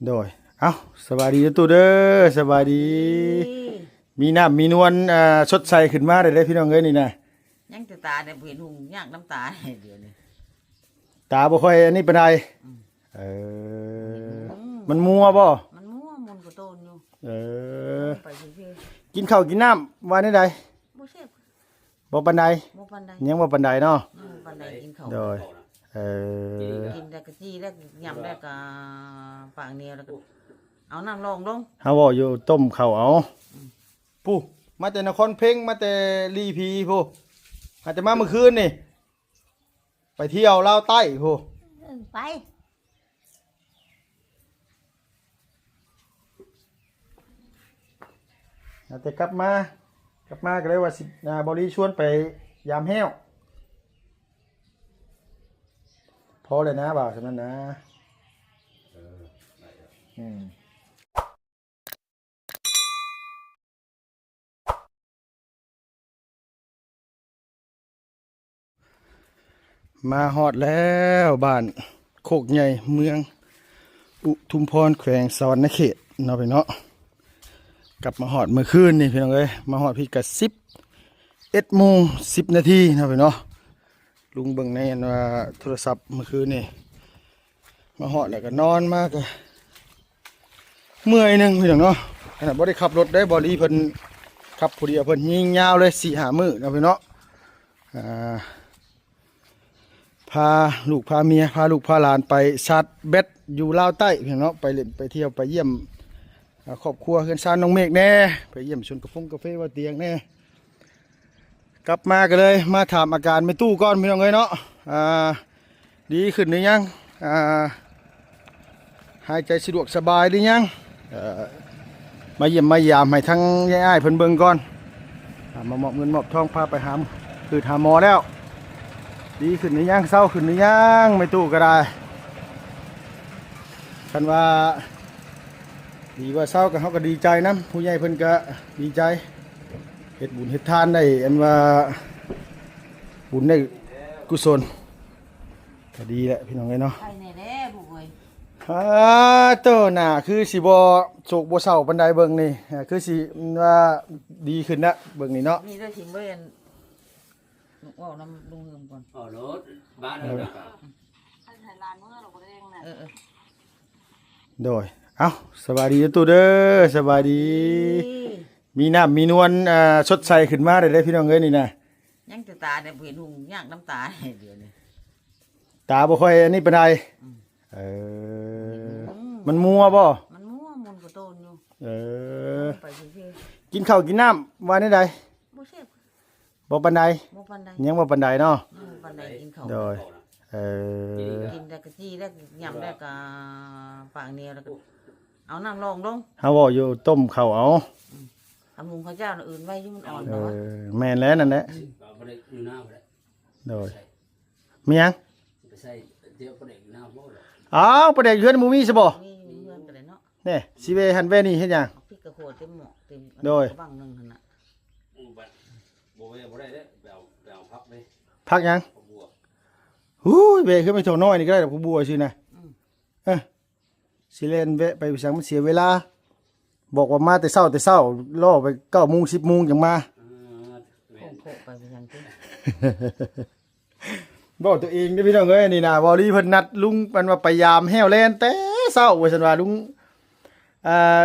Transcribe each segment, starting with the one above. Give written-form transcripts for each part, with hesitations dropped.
โดยเอาสบายดีตู้เด้อสบายดีมีน้ำมีนวลสดใสขึ้นมาได้พี่น้องเอ้ยนี่นะยังจะตาเนี่ยเห็นหุงยากน้ำตาเดี๋ยวนี้ตาบ่ค่อยอันนี้ปานใดเอมันมัวบ่มันมั่วมันก็โตนอยู่ไปเรื่อยกินข้าวกินน้ำว่าได้ใดบ่เชฟบ่ปานใดบ่ปานใดยังบ่ปานใดเนาะบ่ปานใดกินข้าวโดยกินได้กะจี้ได้ยำได้กะปากเหนียวแล้วก็เอาน้ำรองลงเฮาเว้าอยู่ต้มข้าวเอาผู้มาแต่นครเพ็งมาแต่ลีพีผู้อาจจะมาเมื่อคืนนี่ไปเที่ยวลาวใต้ผู้ไปแต่กลับมาก็เลยว่าสิบริชวนไปยามแห้วพอเลยนะบ่าวฉะนั้นนะมาฮอดแล้วบ้านโคกใหญ่เมืองอุทุมพรแขวงสวรรณเขตเนาะพี่เนาะกลับมาฮอดเมื่อคืนนี่พี่น้องเอ้ยมาฮอดพี่กะ11:10 นาทีเนาะพี่เนาะลุงเบิ่งในว่าโทรศัพท์เมื่อคืนนี่มาฮอดแล้วก็นอนมากเมื่อยนึงพี่น้องเนาะขนาดบ่ได้ขับรถได้บ่ดีเพิ่นขับผู้เดียวเพิ่นยิงยาวเลย 4-5 มื้อเนาะพี่เนาะพาลูกพาเมียพาลูกพาหลานไปชาร์จแบตอยู่ลาวใต้พี่น้องไปเล่นไปเที่ยวไปเยี่ยมครอบครัวเฮือนซานน้องเมฆแน่ไปเยี่ยมชนกาแฟว่าเตียงแน่กลับมากันเลยมาถามอาการไม่ตู้ก่อนพี่น้องเอ้ยเนาะดีขึ้นหรือยังหายใจสะดวกสบายหรือยังมาเยี่ยมมายามให้ทั้งย่ายๆเพิ่นเบิ่งก่อนมามอบเงินมอบทองพาไปหาหมอแล้วดีขึ้นหรือยังเศร้าขึ้นหรือยังไม่ตู้ก็ได้คันว่าดีว่าเศร้าก็เขาก็ดีใจนะผู้ใหญ่เพิ่นก็ดีใจเฮ็ดบุญเฮ็ดทานได้อันว่าบุญได้กุศลก็ดีแหละพี่น้องเอ้ยเนาะไปไหนแล้บุกเอ้ยโตน่ะคือสิบ่โศกบ่เศร้าปานใดเบิ่งนี่คือสิว่าดีขึ้นนะเบิ่งนี่เนาะนี่ได้ชิมเบิ่งว่าวน้ำลุงเฮิมก่อนรถบ้านเราเนี่ยไทยลานเมื่อเราบ่ได้ยังไงโดยเอ้าสบายดีตู้เด้อสบายดีมีน้ำมีนวลสดใสขึ้นมาได้พี่น้องเอ้ยนี่นะยังจะตาเนี่ยเห็นหุงยากน้ำตาเดี๋ยวนี้ตาบ่ค่อยอันนี้ปานใดมันมัวบ่มันมั่วมันก็โตนอยู่ไปเรื่อยกินข้าวกินน้ำว่าได้ใดบ่เชฟบ่ปานใดบ่ปานใดยังบ่ปานใดเนาะปานใดกินข้าวโดยกินได้กะจี้ได้ยำได้กะปากเหนียวแล้วก็เอาน้ำรองลงเฮาเว้าอยู่ต้มข้าวเอาทำหุงข้าวเจ้าอื่นไว้ที่มันอ่อนเนาะแม่นแล้วนั่นแหละบ่ได้อยู่หน้าบ่ได้โดยมีหยังไปใส่เดี๋ยวบ่ได้อยู่หน้าบ่ดอกอ้าวประเด็นเฮือนบ่มีซะบ่มีเฮือนก็ได้เนาะนี่สิเวหันเวนี่เฮ็ดหยังพริกกระโขดเต็มหม้อเต็มโดยบังนึงหั่นน่ะบ่ได้เด้ไปเอาพักเลยพักหยังหูยเวขึ้นไปโถน้อยนี่ก็ได้ดอกบัวซื่อนะสิเล่นเวะไปสั่งมันเสียเวลาบอกว่ามาแต่เช้าล่อไป9:00 น 10:00 นจังมาโคไปยังติบอกตัวเองเด้อพี่น้องเอ้ยนี่นะบอลี่เพิ่นนัดลุงมันว่าไปยามแห้วแลนแต่เช้าว่าซั่นว่าลุง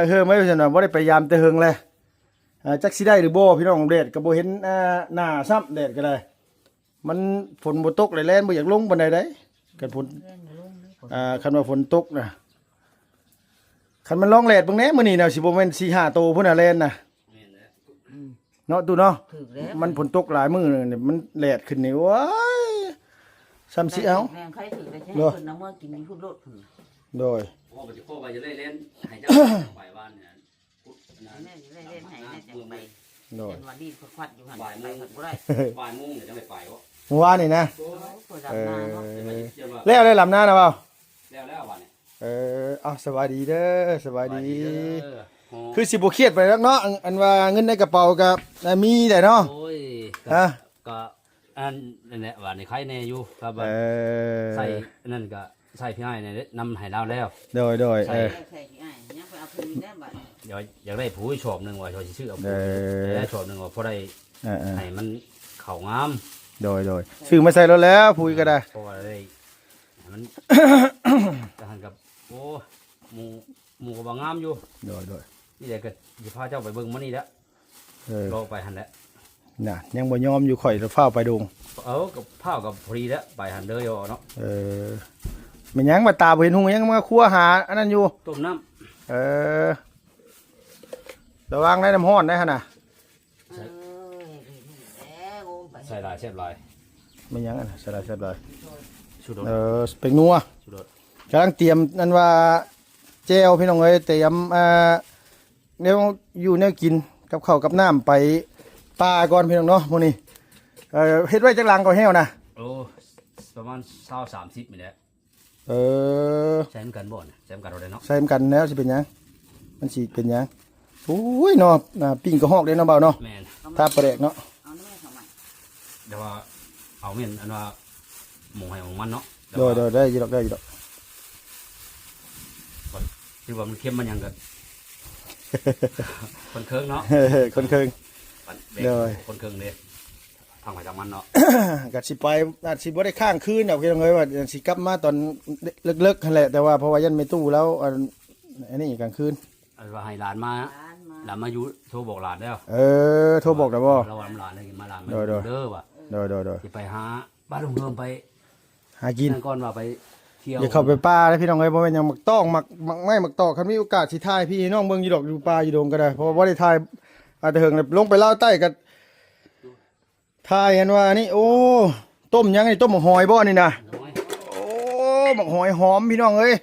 เฮิมไว้ว่าซั่นว่าบ่ได้ไปยามแต่เฮิงเลยจักสิได้หรือบ่พี่น้องแดดก็บ่เห็นหน้าซ้ำแดดก็ได้มันฝนบ่ตกเลยแล่นบ่อยากลงปานใดเด้กันฝนคันว่าฝนตกน่ะคันมันร้องแลดเบิ่งแหน่มื้อนี้น่ะสิบ่แม่น 4-5 โตพุ่นน่ะแล่นน่ะเนาะตู่เนาะมันฝนตกหลายมื้อนี่มันแลดขึ้นนี่ว้ายซ้ำสิเอาแม่งใครถือได้ใช้เพิ่นน้ำเมื่อกินนี่พูดโลดพุ่นโดยพ่อบ่จะพ่อไปจะเล่นให้เจ้าไปบ้านเนี่ยแม่เล่นให้แม่จังไปโดยว่าดีควัดอยู่หั่นไปบ่ได้บ่ายโมงเดี๋ยวจะไปวะเมื่อวานนี่นะแล้วได้ลำหน้านะเปล่าแล้ววันนี้เอาสวัสดีเด้อสวัสดีคือสิบ่เครียดไปแล้วเนาะอันว่าเงินในกระเป๋ากับมีได้เนาะโอ้ยก็อันนั่นแหละว่าในใครแน่อยู่ครับใส่นั่นก็ ใส่พี่ให้เนี่ยนำให้เราแล้ว โดยโดย ใส่ขี้อ้ายยังไปเอาคืนได้บัดนี้ เดี๋ยวอยากได้ผู้ชอบหนึ่งว่าชอบชื่อเอา เอ ผู้ อ ได้ชอบหนึ่งว่าเพราะได้ ให้มันเข่างาม โดยโดยซื้อมาใส่รถแล้วพูดก็ได้ เพราะว่าได้ให้มัน จะหันกับโอ้หมูก็บางงามอยู่ โดยโดย นี่เดี๋ยวก็จะพาเจ้าไปเบิ่งมื้อนี้แล้ว เออ รอไปหันแล้ว น่ะยังบ่ยอมอยู่ข่อยจะเฝ้าไปดง กับผ้ากับพรีแล้วไปหันเด้อเนาะ เออมันยังมาตาบ่เห็นหุงยังมาคั่วหาอันนั้นอยู่ ต้มน้ เออระวังได้น้ำห้อนได้หั่นน่ะ เอ้ยแล้วโอมไป ำใส่ลายเสียบลาย มันยังอันน่ะสลายเลย ชุดโดด เป็นนัว ชุดโดด กำลังเตรียมนั่นว่าเจลพี่น้องเอ้ยเตรียมแนวอยู่แนวกินกับข้าวกับน้ำไปป่าก่อนพี่น้องเนาะมื้อนี้เฮ็ดไว้จักลังก็แห้วนะ โอ้ประมาณ20-30นี่แหละ เออ ใช้เหมือนกันบ่เนี่ยใช้เหมือนกันเราได้เนาะ ใส่กันแล้วสิเป็นหยังมันสิเป็นหยังโอ้ยเนาะปิ้งกระหอกเด้เนาะเบาเนาะ แม่น ถ้าแปลกเนาะ เอาน้ำแม่เข้ามา เดี๋ยวว่าเอาเม่นอันว่าหมูให้ของมันเนาะ โดยได้อยิดอกได้อยิดอก ที่ว่ามันเข้มมันยังกัน คนเคิงเนาะ คนเคิง ปั่น โดย คนเคิงเลยทางไปทางมันเนาะ ก็สิไปอาจสิบ่ได้ข้างคืนดอกพี่น้องเอ้ยว่าสิกลับมาตอนเลิกๆนั่นแหละแต่ว่าเพราะว่ายันไม่ตู้แล้วอันนี้กลางคืน อันว่าให้หลานมา ร้านมา หลานมาอยู่โทรบอกหลานแล้ว โทรบอกได้บ่ เราว่าหลานเลยมาหลานมา โดย เด้อว่ะ โดย สิไปหาบ้านลุงเฮิมไป หากิน นั่นก่อนว่าไปเที่ยว อย่าเข้าไปป่าเลยพี่น้องเอ้ยบ่แม่นหยังมักต้องมักไม้มักตอกคันมีโอกาสสิถ่ายพี่น้องเบิ่งอยู่ดอกอยู่ป่าอยู่ดงก็ได้เพราะว่าบ่ได้ถ่ายอาจจะเหิงลงไปลาวใต้ก็ถ่ายเห็นว่านี่โอ้ต้มยังนี่ต้มหมกหอยบ่นี่นะ น้อย โอ้หมกหอยหอมพี่น้องเอ้ย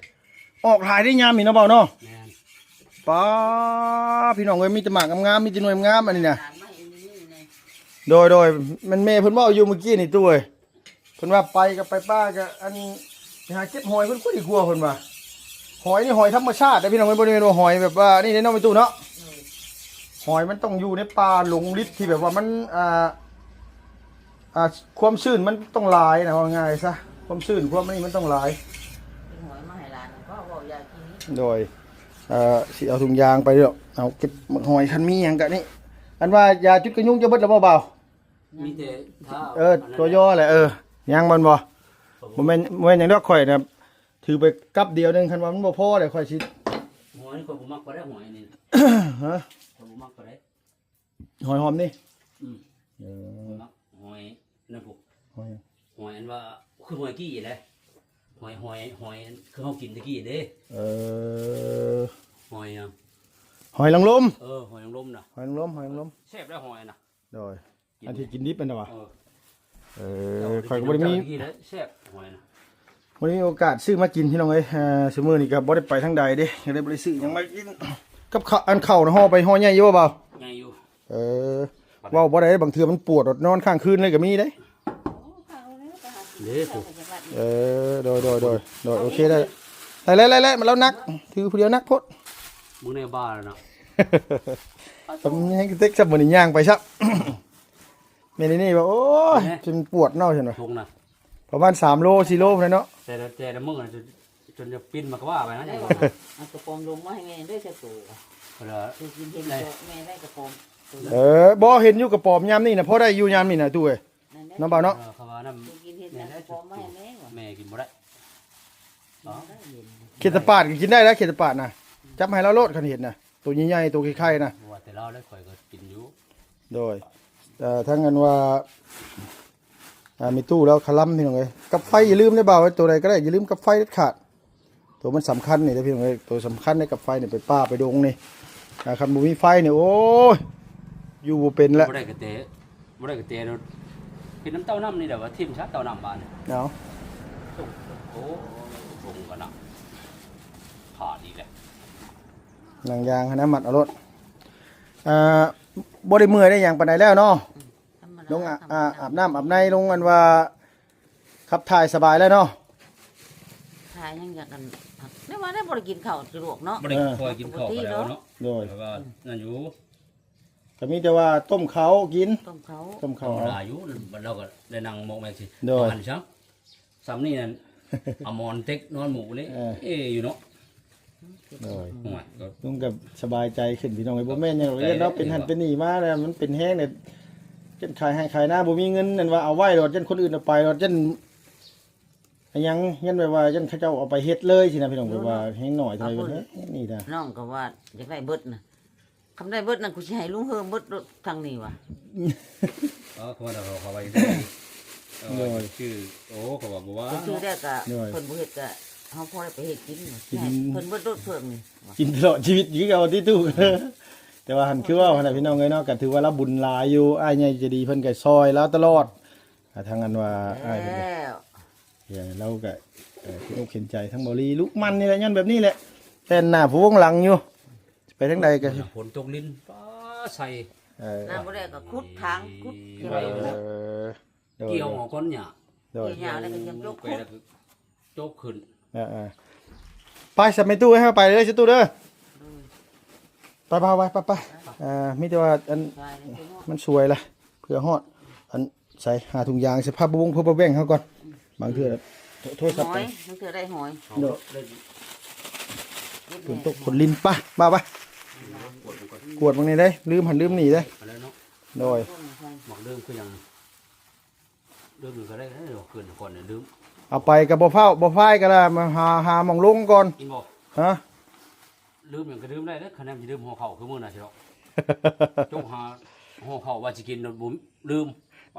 ออกถ่ายได้ยามนี่เนาะเบาเนาะ แม่น ป้าพี่น้องเอ้ยมีแต่หมากงามๆมีแต่หน่วยงามอันนี้นะ ร้านมาเองนี่เลย โดยมันแม่เพิ่นเว้าอยู่เมื่อกี้นี่ตู้เอ้ยเพิ่นว่าไปกับไปป้าก็อันไปหาเก็บหอยเพิ่นคุยกลัวเพิ่นว่าหอยนี่หอยธรรมชาติแต่พี่น้องเอ้ยบ่ได้แม่นว่าหอยแบบว่านี่เนาะไปตู้เนาะหอยมันต้องอยู่ในป่าหลงลิดที่แบบว่ามันความชื้นมันต้องหลายนะว่าง่ายซะความชื้นความนี่มันต้องหลาย เป็นหอยมาให้ร้านก็บอกอยากกินนี้ โดยสิเอาถุงยางไปเด้อเอาเก็บหมกหอยคันมีหยังกะนี่อันว่ายาจุดกระยุงจะเบิดแล้วบ่เบา มีแต่ถ้า ตัวย่อแหละยังมันบ่บ่แม่นหยังดอกข่อยน่ะถือไปกับเดียวหนึงคันว่ามันบ่พอเด้ข่อยสิ หอยนี่คนบ่มักก็ได้หอยนี่ ฮะ คนบ่มักก็ได้ หอยหอมนี่ อืม เอ บ่ อ มักหอยนั่นพวก หอย หอยอันว่าคือหอยกี้เลยหอยคือเขากินตะกี้เด้ เออ หอยอ่ะ หอยนางรม หอยนางรมน่ะ หอยนางรมหอยนางรม แซ่บได้หอยน่ะ โดยอันที่กินดิบมันน่ะวะ เออ ข่อยก็บ่ได้มี กี้แล้วแซ่บหอยน่ะ บ่ได้มีโอกาสซื้อมากินพี่น้องเอ้ยซุมื้อนี้ก็บ่ได้ไปทางใดเด้ก็เลยบ่ได้ซื้อหยังมากินกับข้าวอันข้าวน่ะห่อไปห่อใหญ่อยู่บ่เบา ไงอยู่ เว้าบ่ได้บางเทื่อมันปวดอดนอนข้างคืนเลยก็มีเด้ เด้ถูก โดยโอเคได้ไล่มันแล้วนักถือผู้เดียวนักโพด มึงในบ้านน่ะ ทำให้เต็กซับมื้อนี้ย่างไปซับ แม่นี่ว่าโอ้ยจนปวดเนาะซั่นว่า ทงน่ะ ประมาณ3โล4โลพุ่นแหละเนาะ แต่มึงน่ะจนจะปิ้นมากว่าไปนะ ได้ อย่าง ว่า ว่า เอากระโปรงลงมาให้แม่ด้วยจะตัว เออ คือกินเห็นแม่ได้กระโปรง บ่เห็นอยู่กับปอมยามนี่น่ะพอได้อยู่ยามนี่น่ะตู้เอ้ยน้องบ่าวเนาะ เขาว่าน้ำ คือกินเห็นกระโปรงมาให้แม่ว่ะ แม่กินบ่ได้ ได้เห็น เขตปาดก็กินได้แล้วเขตปาดน่ะจับให้เราโลดคันเห็นน่ะตัวใหญ่ๆตัวไข่ๆน่ะ ว่าแต่เราได้ข่อยก็กินอยู่ โดยทั้งนั้นว่ามีตู้แล้วคลัมพี่น้องเอ้ยกับไฟอย่าลืมได้บ่าวตัวใดก็ได้อย่าลืมกับไฟเด็ดขาดตัวมันสำคัญนี่นะพี่น้องเอ้ยตัวสำคัญในกับไฟนี่ไปป้าไปดงนี่คันบ่มีไฟนี่โอ้ยอยู่บ่เป็นแล้ว บ่ได้กระเตะเราเป็นน้ำเต้าน้ำนี่แหละว่าทิ่มชัดเต้าน้ำบานเนี่ย เนาะ โอ้ลงกันนะขาดอีกแล้ว หนังยางหั้นนะมัดเอารถบ่ได้เมื่อยได้หยังปานใดแล้วเนาะลงอาบน้ำอาบในลงอันว่าขับถ่ายสบายแล้วเนาะ ทายยังอยากกันได้ว่าได้บ่ได้กินข้าวสะดวกเนาะ บ่ได้คอยกินข้าวกันแล้วเนาะ โดย แล้วก็นั่นอยู่ ก็มีแต่ว่าต้มเขากิน ต้มเขา ต้ม ธร เขา รมดาอยู่เราก็ได้นั่งมองแม่สิ โดย หันซังซ้ำนี่นั่น เอาหมอนเต็กนอนหมูนี่อยู่เนาะ โดย หัวก็ ลุงกับสบายใจขึ้นพี่น้องไอ้บ่แม่นหยังเรียนเนาะเป็นหันเป็นนี่มาแล้วมันเป็นแห้งเนี่ยจนขายให้ขายหน้าบ่มีเงินนั่นว่าเอาไว้รถจนคนอื่นเอาไปรถจนยังยันแบบว่าจนเขาเจ้าเอาไปเฮ็ดเลยสินะพี่น้องแบบว่าแห้งหน่อยเท่าไหร่เด้อนี่นะ น้องก็ว่าอยากได้เบิดนะคำได้เบิดนะกูสิให้ลุงเฮิมเบิดทางนี้ว่ะ เขาว่าเขาไปชื่อโอ้เขาบอกว่า ก็คือได้ก็เพิ่นบ่เฮ็ดก็เฮาพอได้ไปเฮ็ดกินให้เพิ่นเบิดรถเพิ่มนี่ว่ะ กินตลอดชีวิตอยู่เอาที่ตู้ แต่ว่าหันคือว่าหั่นน่ะพี่น้องเอ้ยเนาะก็ถือว่าเราบุญหลายอยู่อ้ายใหญ่ใจะดีเพิ่นก็ซอยแล้วตลอดทางอันว่าอ้ายเพิ่นก็ แล้ว อย่างเราก็คิดอกเห็นใจทั้งบริลุกมันนี่แหละยันแบบนี้แหละแต่หน้าผู้วงหลังอยู่ไปทั้งใดกัน ฝนตกลิ้นฟ้าใส่ น้ำบ่ได้ก็ขุดทางขุดเกี่ยว เกี่ยวออกก้อนหยา โดย ยาวแล้วก็ยังยก ไป ขุด แล้วโจกขึ้น ไปสับไม่ตู้ให้ไปเลยสิตู้เด้อไปพาไปไปมิแต่ว่าอันมันสวยละเพื่อฮอดอันใส่หาถุงยางสิผ้าบุ้งเพื่อแบ่งเขาก่อนบางเทื่อโทษ ห ครับ อยมันคือได้หอย เดี๋ยวฝนตกฝนลินป่ะมากวดบางนี้ได้ลืมหันลืมหนีได้ อะไรเนาะ โดย หมอกเริ่มคือยังเริ่มก็ได้เดี๋ยวขึ้นก่อนเนี่ยลืม เอาไปกับบ่ไฟก็ได้มาหาหมองลงก่อน กินบอก ฮะ ลืมอย่างก็ลืมได้แล้วคะแนนจะลืมห่อเข่าคือมื้อน่ะใช่หรอจงหาห่อเข่าว่าจะกินบุ๋มลืม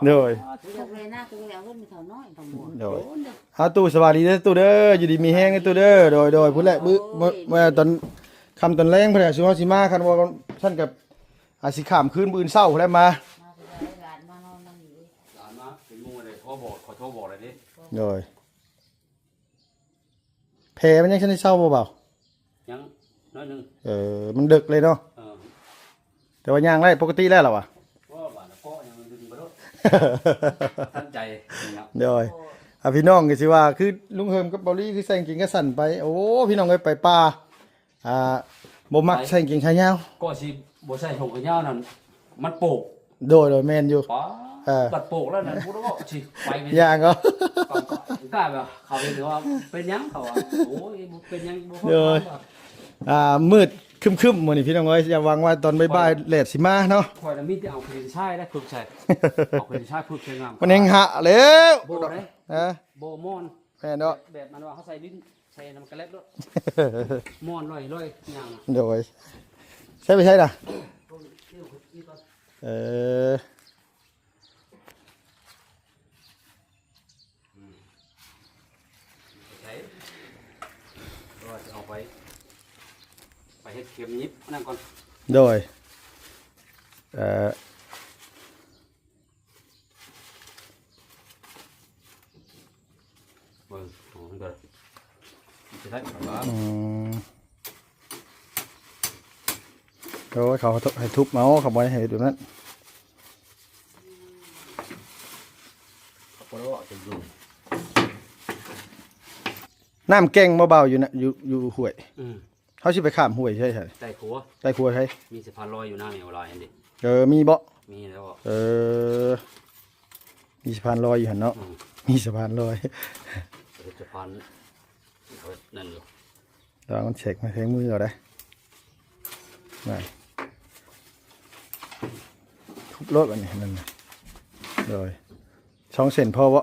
โดย อยากเลยนะกูอยากเล่นมีเท่าน้อยทั้งหมด โดยหาตู้สวัสดีเด้อตู้เด้ออยู่ดีมีแห้งเด้อตู้เด้อโดยพุ่นแหละมื้อเมื่อตอนค่ำตอนแรงเพิ่นน่ะสิเฮาสิมาคันว่าท่านกับอาจสิข้ามคืนมื้ออื่นเช้าพุ่นแหละมา มาสิได้หลานมานอนนั่งอยู่ หลานมาเป็นงูเลยโทรบอกขอโทรบอกเลยดิ โดยแผลมันยังทันได้เศร้าบ่เบา ยังน้อยหนึง มันดึกเลยเนาะแต่ว่าย่างได้ปกติแล้วเหรอวะ ว่าบ้านก็ยังดึงไปรถตั้งใจนะครับ โดยพี่น้องก็สิว่าคือลุงเฮิมกับเบาลี่คือใส่กางเกงกระสั่นไปโอ้พี่น้องเอ้ยไปป่าบ่มักใส่กางเกงขายาว ก็สิบ่ใส่ถุงกันยาวนั่นมันโปก โดยแม่นอยู่ ป๋าบัดโปกแล้วนั่นพูดว่าสิไปไม่ ย่างก็ กล้าแบบเขาเห็นว่าเป็นยังเขาอ่ะโอ้ยเป็นยังบ่ เด้อ มืดครึมๆมื้อนี้พี่น้องเอ้ยอย่าหวังว่าตอนบ่ายๆแลดสิมาเนาะ คอยน่ะมีแต่เอาเครนชายและพึกใส่เอาเครนชายพึกใส่งาม มันแฮงหะแล้ว โบได้ ฮะ โบมอน แม่นเนาะ แบบมันว่าเขาใส่ลิ้นใส่น้ำกระเล็ดด้วยมอนลอยๆอย่าง โดยใช่ไปใช่น่ะเออ ใช้ก็จะเอาไปเฮ็ดเข็มยิบนั่นก่อน โดยเบิ่งของเด้อจะได้แบบว่า โอ้ยเขาให้ทุบเมาส์เขาบอกให้ดูนั้น เขาก็ว่าจะอยู่ น้ำแกงเบาๆอยู่นะอยู่ห้วย เขาสิไปข้ามห้วยใช่ไหม ใต้ขัว ใต้ครัวใช่ มีสะพานลอยอยู่หน้าเหนียวลอยอันนี้ มีบ่ มีแล้ว มีสะพานลอยอยู่หันเนาะมีสะพานลอย สะพานนั่นอยู่ ตอนมันเช็คมาแทงมือเอาได้ไม่ทุบรถอันนี้นั่นน่ะโดยช่องเส้นพอบ่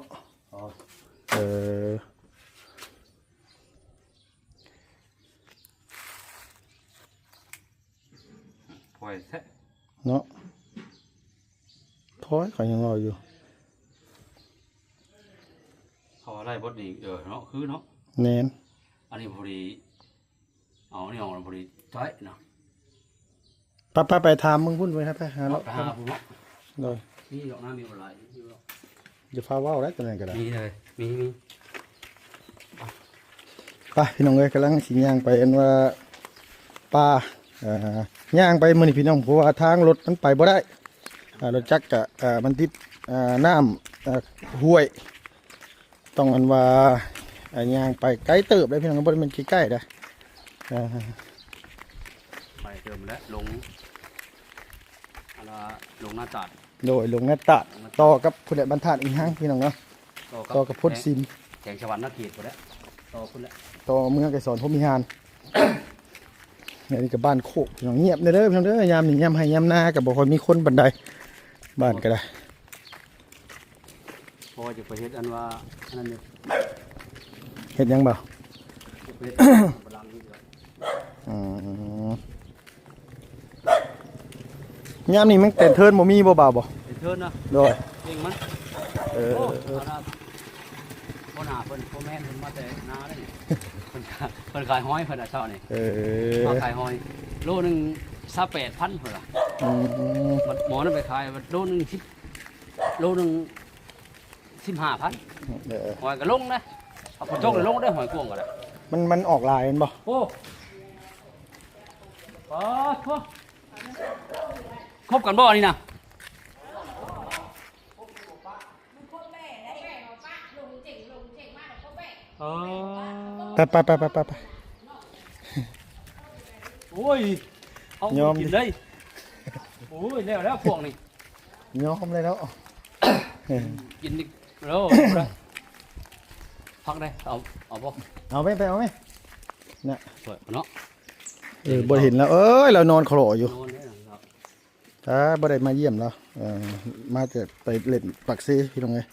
ปล่อยแท้ เนาะพอยเขายังรออยู่ เขาไล่บดนี่เนาะคือเนาะ แน่น อันนี้พอดีเอานี่ออกพอดีใช่เนาะ ไปถามมึงพุ่นไปครับไปหา เอา เนาะ ไปหาผมเนาะ โดย นี่ดอกน้ำมีอะไร จะฟ้าว่าวได้ตัวไหนก็ได้ มีเลยมี ไปพี่น้องเอ้ยกำลังสิย่างไปอันว่าป่าย่างไปมื้อนี้พี่น้องเพราะว่าทางรถมันไปบ่ได้รถจักรก็มันติดน้ำห้วย ต้องอันว่าย่างไปไกลเติบเลยพี่น้องบ่ได้มันใกล้ๆเด้อ ไปเติมแล้วลงอะไรลงหน้าจัด โดยลงหน้าตาดต่อกับพุ่นแหละบรรทัดอีกห้างพี่น้องเนาะต่อกับพ่นซิม แข่งชวันนักเกียรติพุ่นแล้วต่อพุ่นแล้ว ต่อเมืองไกสอนพรหมิหาร เนี่ยนี่ก็บ้านโคกพี่น้องเงียบเด้อพี่น้องเด้อยามนี่ยามให้ยามหน้าก็บ่ค่อยมีคนบันไดบ้านก็ได้ พอจะไปเฮ็ดอันว่าอันนั้นเนี่ย เฮ็ดหยังบ่ ไปเฮ็ดบลังนี่เดียว อืมยามนี่มันแต่นเทินบ่มีบ่บ่าวบ่ ไปเทินนะ โดย เองมัน เออ โอ้เอาล่ะพ่อหน้าเพิ่นพ่อแม่เพิ่นมาแต่นาเด้นี่เพิ่นขายหอยเพิ่นน่ะเช้านี่ เออ มาขายหอยโลนึง28,000พุ่นล่ะ อืม มันหมอนั่นไปขายโลนึง10โลนึง15,000 เออ หอยก็ลงนะเอาพอจกเลยลงได้หอยกวางก็ได้ มันออกลายแม่นบ่ โอ้ครบกันบ่นี่นะ ไป โอ้ยเอา ยอม กินเลยโอ้ยแล้วพวกนี้ ยอมเลยแล้ว กินอีกแล้วพักได้เอาบ่ เอาไปเอาไหม สวยเนาะ บ่เห็นแล้วเรานอนขลออยู่ นอนได้ครับ ถ้าบ่ได้มาเยี่ยมแล้วมาแต่ไปเล่นปักซีพี่น้องเอ้ย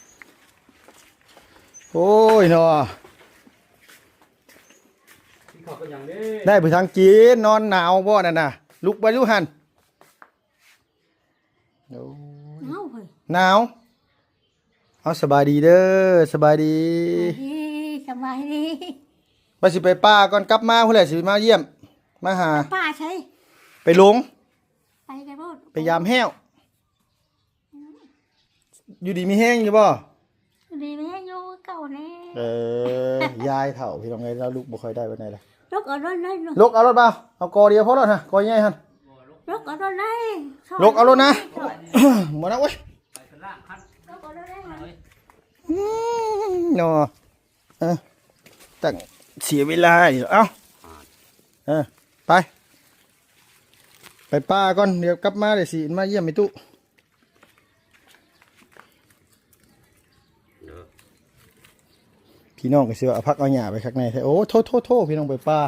โอ้ยเนาะ กินข้าวก็ยังเด้ ได้ไปทางจีนนอนหนาวบ่นั่นน่ะลุกไปลุกหันโอ้ย เอ้าเฮ้ย หนาวเอาสบายดีเด้อสบายดี สบายดี ว่าสิไปป้าก่อนกลับมาพุ่นแหละสิมาเยี่ยมมาหา ป้าใช่ ไปหลง ไปกันบ่ ไปยามแห้วอยู่ดีมีแห้งอยู่บ่ ดีไหมอยู่เก่าแน่ ยายเฒ่าพี่น้องเอ้ยแล้วลูกบ่ค่อยได้ปานใดล่ะ ลูกเอารถเลย ลกเอารถเปล่าเอากอเดียวพอแล้วฮะกอใหญ่หั่น ลูกเอารถเลย ลกเอารถนะ หมดแล้วเว้ย ไปข้างล่างคัน ลูกเอารถเลย เลย เนาะตั้งเสียเวลาอีกเอ้าไปป้าก่อนเดี๋ยวกลับมาเดี๋ยวสิมาเยี่ยมไอ้ตู้พี่น้องก็เสือเอาพักเอาหญ้าไปข้างในแท้โอ้โทษพี่น้องไปป้า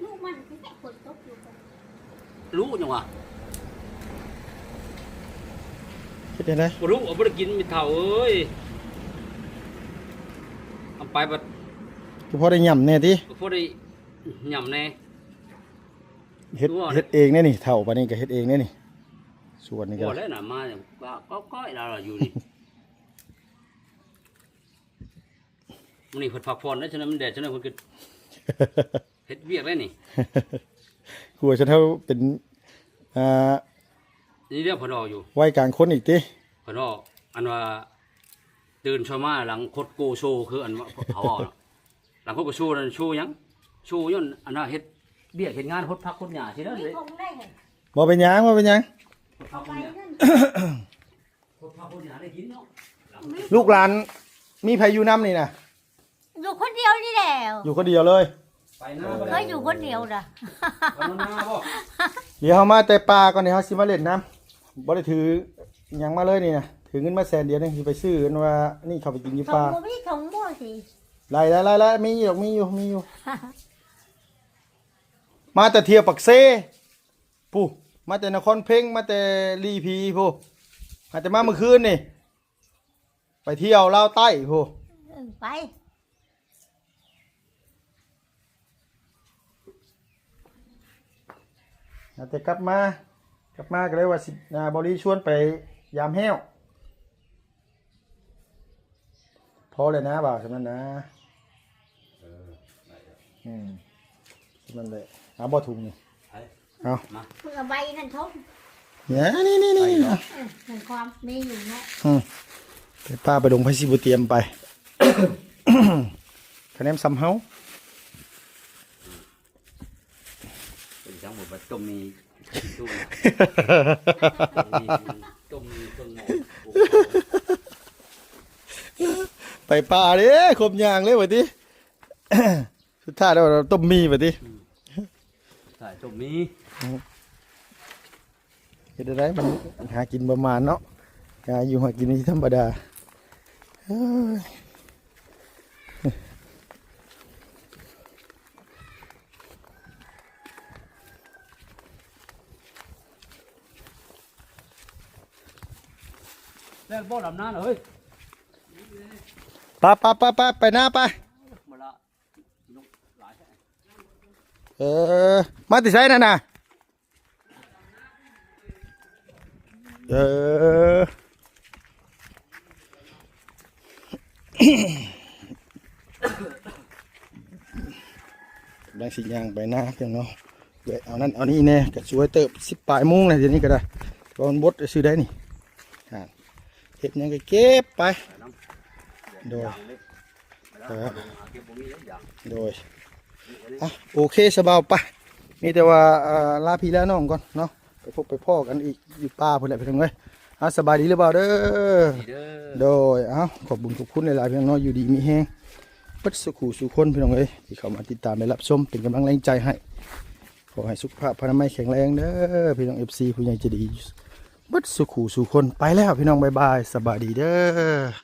ลูกมันแค่ฝนตกอยู่ รู้จังวะ คิดยังไง บ่รู้บ่ได้กินมีเท่าเอ้ยเอาไปบัด คือพอได้ย่ำแน่ที่ พอได้หย่ำแน่ เฮ็ด รู้ว่า เฮ็ดเองแน่นี่เท่าปานนี้ก็เฮ็ดเองแน่นี่ส่วนนี้ก็ บ่แล้วน่ะมาเนี่ยก็ก้อยเราอยู่นี่ มันนี่เพิ่นพักผ่อนได้ฉะนั้นมันแดดฉะนั้นเพิ่นก็เฮ็ดเวียกได้นี่ กลัวจะเท่าเป็นอ่า นี่เรื่องเพิ่นออกอยู่ วัยกลางคนอีกติ เพิ่นออกอันว่าตื่นเช้ามาหลังคดโกโชคืออันว่าเขาออกน่ะหลังคดโกโชนั่นโชหยังโชย้อนอันน่ะเฮ็ดเวียกเฮ็ดงานคดพักคดหญ้าสิเด้อ มี เลย คงได้ไง บ่เป็นหยังบ่เป็นหยัง คดพักค ไป ดหญ้า นั่น คดพักคดหญ้าได้กินเนาะ ลูกหลานมีไผอยู่น้ำนี่นะ อยู่คนเดียวนี่แหละ อยู่คนเดียวเลย ไปหน้า เคยอยู่คนเดียวนะ ไปหน้าบ่ เดี๋ยวเฮามาแต่ป่าก่อนเดี๋ยวเฮาสิมาเล่นน้ำบ่ได้ถือหยังมาเลยนี่นะถือเงินมาแสนเดียวนึงสิไปซื้อกันว่านี่เขาไปกินอยู่ ถ ป่าง บ่มีถงบ่สิ ไล่มีอยู่มาแต่เที่ยวปักเซ่ผู้มาแต่นครเพ่งมาแต่ลีพีผู้มาแต่มาเมื่อคืนนี่ไปเที่ยวลาวใต้ผู้ ไป แต่กลับมาก็เลยว่าสิบริชวนไปยามแห้วพอเลยนะบ่าวสำนั้นนะมันเลยเอาบ่ถุงนี่ ไป เอา มา เมื่อใบนั่นทง เนี่ยนี่เอา เห็นความมีอยู่เนาะ ไปป้าไปลงไพซิบุเตรียมไป คะแนนซ้ำเฮา เป็นจังหวะบัดต้มมีตู้ต้มมีต้นหมอ ไปป่าเด้คมยางเลยว่าติ สุดท้ายแล้วเราต้มมีว่าติ ใช่ต้มมี เฮ็ดได้มันหากินประมาณเนาะหาอยู่หากินนี่ธรรมดาเอ้ย แล้วบ่ดำน้าเฮ้ย ไปหน้าไป มาละลงหลายแท้ มาติดใช้นั่นน่ะแบงสิยางไปหน้าเพียงเนาะเดี๋ยวเอานั่นเอานี่แน่ก็ช่วยเติบ10 ปลายโมงเลยเดี๋ยวนี้ก็ได้ตอนบดซื้อได้นี่เห็ดหยังก็เก็บไปโดยโอเคสบายปะมีแต่ว่าลาพี่แล้วน้องก่อนเนาะไปพบไปพ่อกันอีกอยู่ป่าเพื่อนแหละพี่น้องเอ้ยสบายดีหรือเปล่าเด้อโดยขอบคุญทุกคนหลายๆพี่น้องเนาะอยู่ดีมีแฮงปัดสุขสู่คนพี่น้องเอ้ยที่เข้ามาติดตามและรับชมเป็นกำลังแรงใจให้ขอให้สุขภาพพลามัยแข็งแรงเด้อพี่น้อง FC ผู้ใหญ่ใจดีปัดสุขสู่คนไปแล้วพี่น้องบ๊ายบายสบายดีเด้อ